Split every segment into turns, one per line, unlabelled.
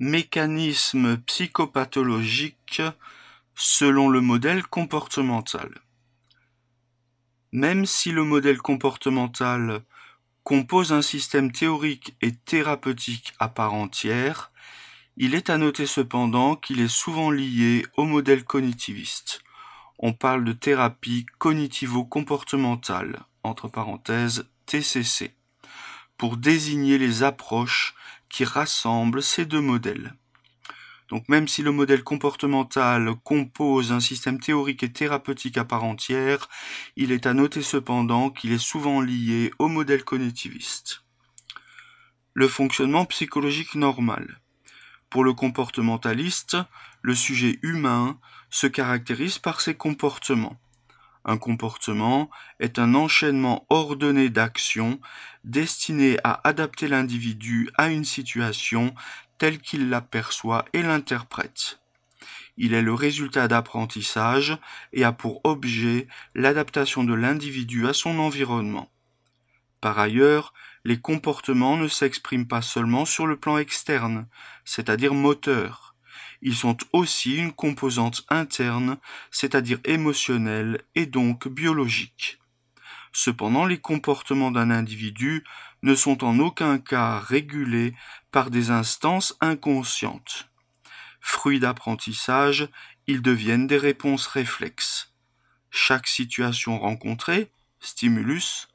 Mécanisme psychopathologique selon le modèle comportemental. Même si le modèle comportemental compose un système théorique et thérapeutique à part entière, il est à noter cependant qu'il est souvent lié au modèle cognitiviste. On parle de thérapie cognitivo-comportementale, entre parenthèses TCC, pour désigner les approches qui rassemblent ces deux modèles. Donc même si le modèle comportemental compose un système théorique et thérapeutique à part entière, il est à noter cependant qu'il est souvent lié au modèle cognitiviste. Le fonctionnement psychologique normal. Pour le comportementaliste, le sujet humain se caractérise par ses comportements. Un comportement est un enchaînement ordonné d'actions destiné à adapter l'individu à une situation telle qu'il l'aperçoit et l'interprète. Il est le résultat d'apprentissage et a pour objet l'adaptation de l'individu à son environnement. Par ailleurs, les comportements ne s'expriment pas seulement sur le plan externe, c'est-à-dire moteur. Ils sont aussi une composante interne, c'est-à-dire émotionnelle et donc biologique. Cependant, les comportements d'un individu ne sont en aucun cas régulés par des instances inconscientes. Fruits d'apprentissage, ils deviennent des réponses réflexes. Chaque situation rencontrée, stimulus,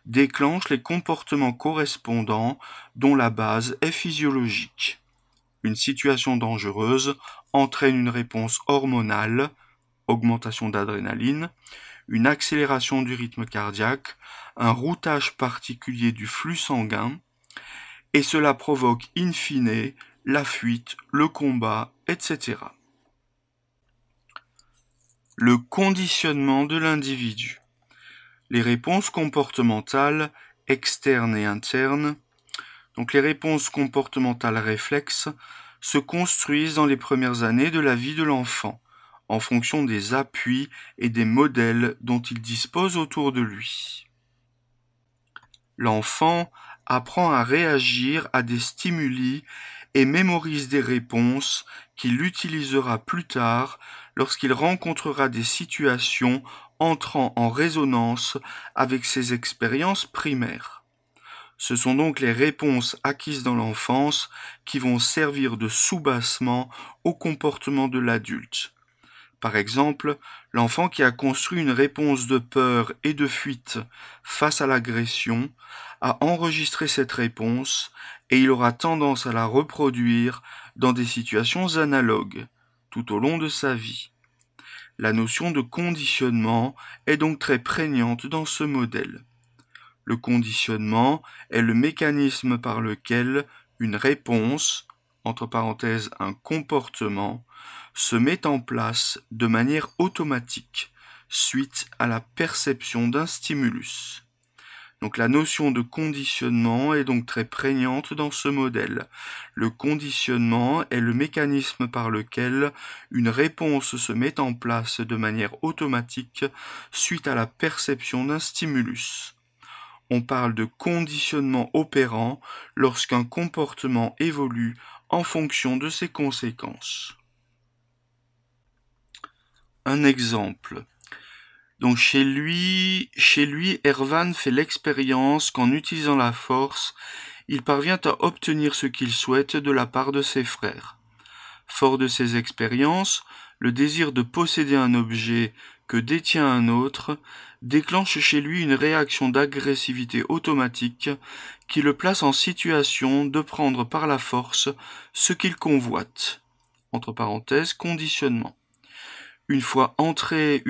déclenche les comportements correspondants dont la base est physiologique. Une situation dangereuse entraîne une réponse hormonale, augmentation d'adrénaline, une accélération du rythme cardiaque, un routage particulier du flux sanguin, et cela provoque in fine la fuite, le combat, etc. Le conditionnement de l'individu. Les réponses comportementales externes et internes. Donc les réponses comportementales réflexes se construisent dans les premières années de la vie de l'enfant, en fonction des appuis et des modèles dont il dispose autour de lui. L'enfant apprend à réagir à des stimuli et mémorise des réponses qu'il utilisera plus tard lorsqu'il rencontrera des situations entrant en résonance avec ses expériences primaires. Ce sont donc les réponses acquises dans l'enfance qui vont servir de soubassement au comportement de l'adulte. Par exemple, l'enfant qui a construit une réponse de peur et de fuite face à l'agression a enregistré cette réponse et il aura tendance à la reproduire dans des situations analogues tout au long de sa vie. La notion de conditionnement est donc très prégnante dans ce modèle. Le conditionnement est le mécanisme par lequel une réponse, entre parenthèses un comportement, se met en place de manière automatique suite à la perception d'un stimulus. Donc la notion de conditionnement est donc très prégnante dans ce modèle. Le conditionnement est le mécanisme par lequel une réponse se met en place de manière automatique suite à la perception d'un stimulus. On parle de conditionnement opérant lorsqu'un comportement évolue en fonction de ses conséquences. Un exemple. Donc chez lui, Erwan fait l'expérience qu'en utilisant la force, il parvient à obtenir ce qu'il souhaite de la part de ses frères. Fort de ces expériences, le désir de posséder un objet que détient un autre déclenche chez lui une réaction d'agressivité automatique qui le place en situation de prendre par la force ce qu'il convoite. Entre parenthèses, conditionnement. Une fois entré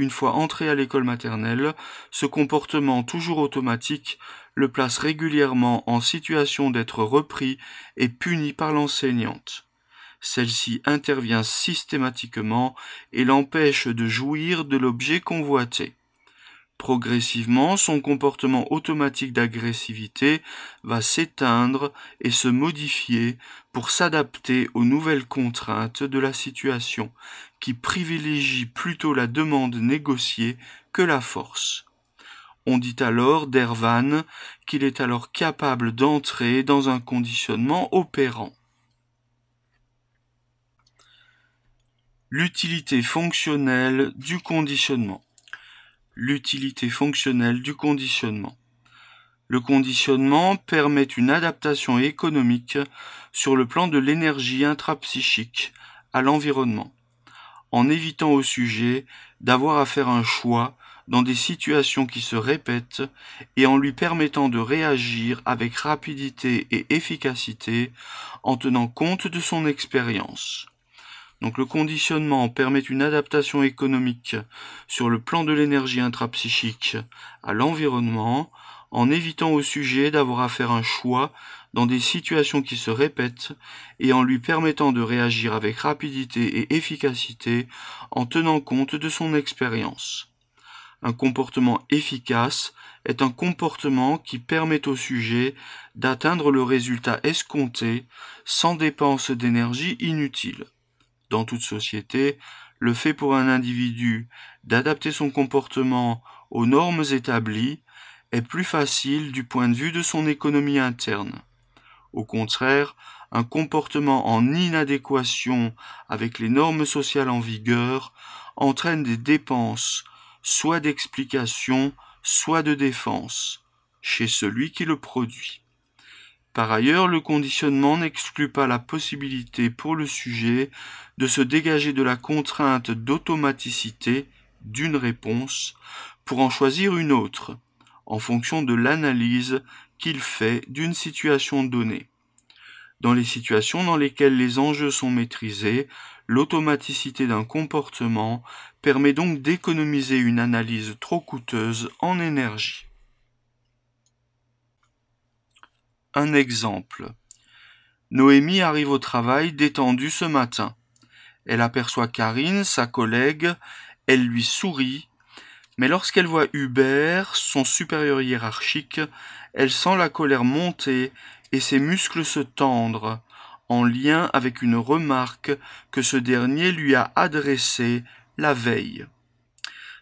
à l'école maternelle, ce comportement toujours automatique le place régulièrement en situation d'être repris et puni par l'enseignante. Celle-ci intervient systématiquement et l'empêche de jouir de l'objet convoité. Progressivement, son comportement automatique d'agressivité va s'éteindre et se modifier pour s'adapter aux nouvelles contraintes de la situation, qui privilégie plutôt la demande négociée que la force. On dit alors d'Erwan qu'il est alors capable d'entrer dans un conditionnement opérant. L'utilité fonctionnelle du conditionnement. L'utilité fonctionnelle du conditionnement. Le conditionnement permet une adaptation économique sur le plan de l'énergie intrapsychique à l'environnement, en évitant au sujet d'avoir à faire un choix dans des situations qui se répètent et en lui permettant de réagir avec rapidité et efficacité en tenant compte de son expérience. Donc le conditionnement permet une adaptation économique sur le plan de l'énergie intrapsychique à l'environnement en évitant au sujet d'avoir à faire un choix dans des situations qui se répètent et en lui permettant de réagir avec rapidité et efficacité en tenant compte de son expérience. Un comportement efficace est un comportement qui permet au sujet d'atteindre le résultat escompté sans dépense d'énergie inutile. Dans toute société, le fait pour un individu d'adapter son comportement aux normes établies est plus facile du point de vue de son économie interne. Au contraire, un comportement en inadéquation avec les normes sociales en vigueur entraîne des dépenses, soit d'explication, soit de défense, chez celui qui le produit. Par ailleurs, le conditionnement n'exclut pas la possibilité pour le sujet de se dégager de la contrainte d'automaticité d'une réponse pour en choisir une autre, en fonction de l'analyse qu'il fait d'une situation donnée. Dans les situations dans lesquelles les enjeux sont maîtrisés, l'automaticité d'un comportement permet donc d'économiser une analyse trop coûteuse en énergie. Un exemple. Noémie arrive au travail détendue ce matin. Elle aperçoit Karine, sa collègue, elle lui sourit, mais lorsqu'elle voit Hubert, son supérieur hiérarchique, elle sent la colère monter et ses muscles se tendre, en lien avec une remarque que ce dernier lui a adressée la veille.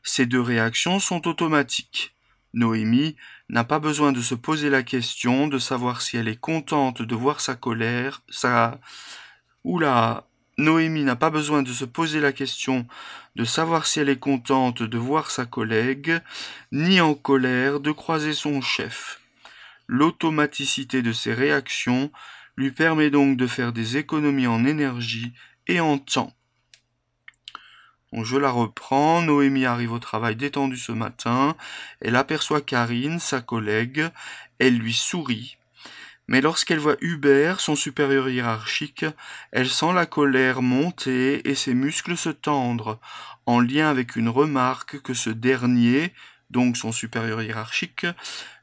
Ces deux réactions sont automatiques. Noémie n'a pas besoin de se poser la question de savoir si elle est contente de voir sa colère, Noémie n'a pas besoin de se poser la question de savoir si elle est contente de voir sa collègue, ni en colère de croiser son chef. L'automaticité de ses réactions lui permet donc de faire des économies en énergie et en temps. Donc je la reprends. Noémie arrive au travail détendue ce matin. Elle aperçoit Karine, sa collègue. Elle lui sourit. Mais lorsqu'elle voit Hubert, son supérieur hiérarchique, elle sent la colère monter et ses muscles se tendre, en lien avec une remarque que ce dernier, donc son supérieur hiérarchique,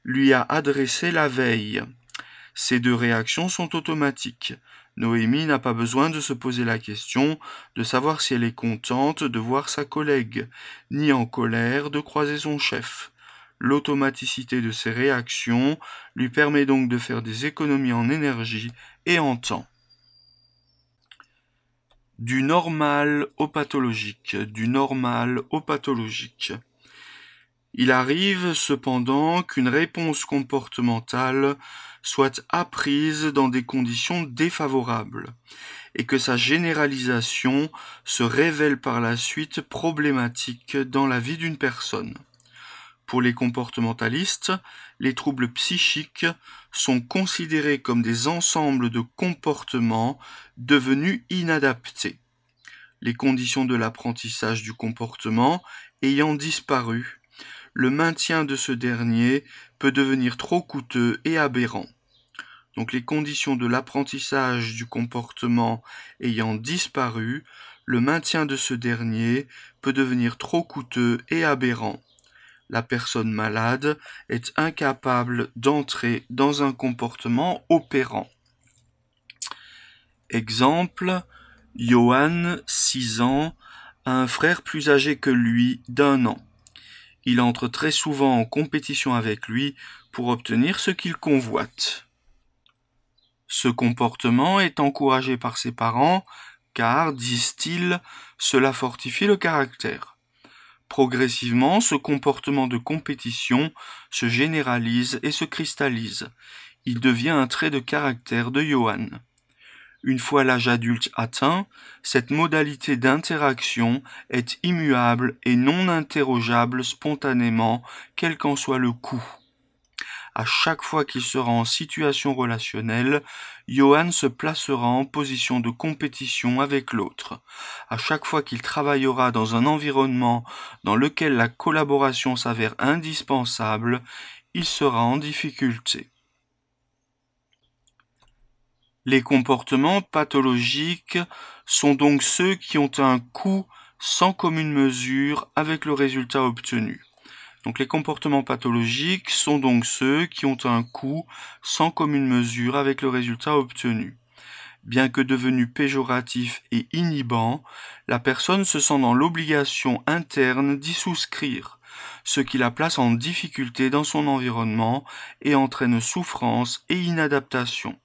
lui a adressée la veille. Ces deux réactions sont automatiques. Noémie n'a pas besoin de se poser la question de savoir si elle est contente de voir sa collègue, ni en colère de croiser son chef. L'automaticité de ces réactions lui permet donc de faire des économies en énergie et en temps. Du normal au pathologique, du normal au pathologique. Il arrive cependant qu'une réponse comportementale soit apprise dans des conditions défavorables et que sa généralisation se révèle par la suite problématique dans la vie d'une personne. Pour les comportementalistes, les troubles psychiques sont considérés comme des ensembles de comportements devenus inadaptés. Les conditions de l'apprentissage du comportement ayant disparu, le maintien de ce dernier peut devenir trop coûteux et aberrant. Donc les conditions de l'apprentissage du comportement ayant disparu, le maintien de ce dernier peut devenir trop coûteux et aberrant. La personne malade est incapable d'entrer dans un comportement opérant. Exemple, Johan, 6 ans, a un frère plus âgé que lui d'1 an. Il entre très souvent en compétition avec lui pour obtenir ce qu'il convoite. Ce comportement est encouragé par ses parents car, disent-ils, cela fortifie le caractère. Progressivement, ce comportement de compétition se généralise et se cristallise. Il devient un trait de caractère de Johan. Une fois l'âge adulte atteint, cette modalité d'interaction est immuable et non interrogeable spontanément, quel qu'en soit le coût. À chaque fois qu'il sera en situation relationnelle, Johan se placera en position de compétition avec l'autre. À chaque fois qu'il travaillera dans un environnement dans lequel la collaboration s'avère indispensable, il sera en difficulté. Les comportements pathologiques sont donc ceux qui ont un coût sans commune mesure avec le résultat obtenu. Donc les comportements pathologiques sont donc ceux qui ont un coût sans commune mesure avec le résultat obtenu. Bien que devenu péjoratif et inhibant, la personne se sent dans l'obligation interne d'y souscrire, ce qui la place en difficulté dans son environnement et entraîne souffrance et inadaptation.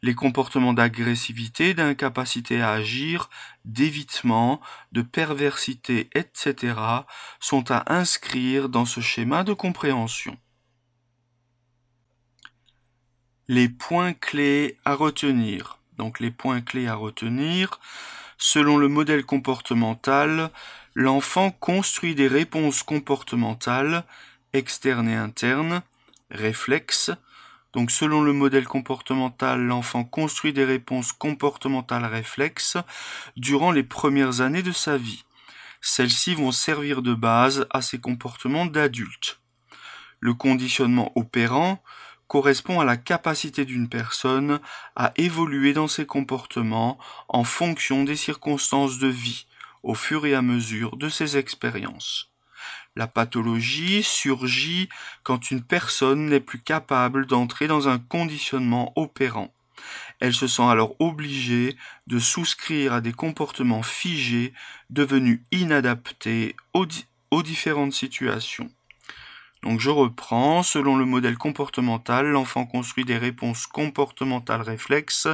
Les comportements d'agressivité, d'incapacité à agir, d'évitement, de perversité, etc. sont à inscrire dans ce schéma de compréhension. Les points clés à retenir. Donc les points clés à retenir. Selon le modèle comportemental, l'enfant construit des réponses comportementales, externes et internes, réflexes. Donc selon le modèle comportemental, l'enfant construit des réponses comportementales réflexes durant les premières années de sa vie. Celles-ci vont servir de base à ses comportements d'adulte. Le conditionnement opérant correspond à la capacité d'une personne à évoluer dans ses comportements en fonction des circonstances de vie, au fur et à mesure de ses expériences. La pathologie surgit quand une personne n'est plus capable d'entrer dans un conditionnement opérant. Elle se sent alors obligée de souscrire à des comportements figés devenus inadaptés aux différentes situations. Donc je reprends, selon le modèle comportemental, l'enfant construit des réponses comportementales réflexes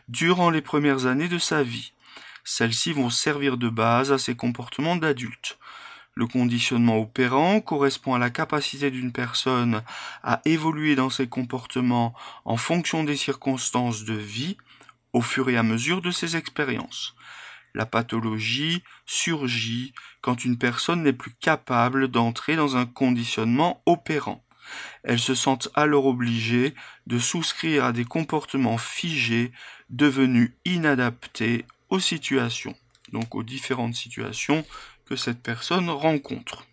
durant les premières années de sa vie. Celles-ci vont servir de base à ses comportements d'adulte. Le conditionnement opérant correspond à la capacité d'une personne à évoluer dans ses comportements en fonction des circonstances de vie au fur et à mesure de ses expériences. La pathologie surgit quand une personne n'est plus capable d'entrer dans un conditionnement opérant. Elle se sent alors obligée de souscrire à des comportements figés devenus inadaptés aux situations, donc aux différentes situations que cette personne rencontre.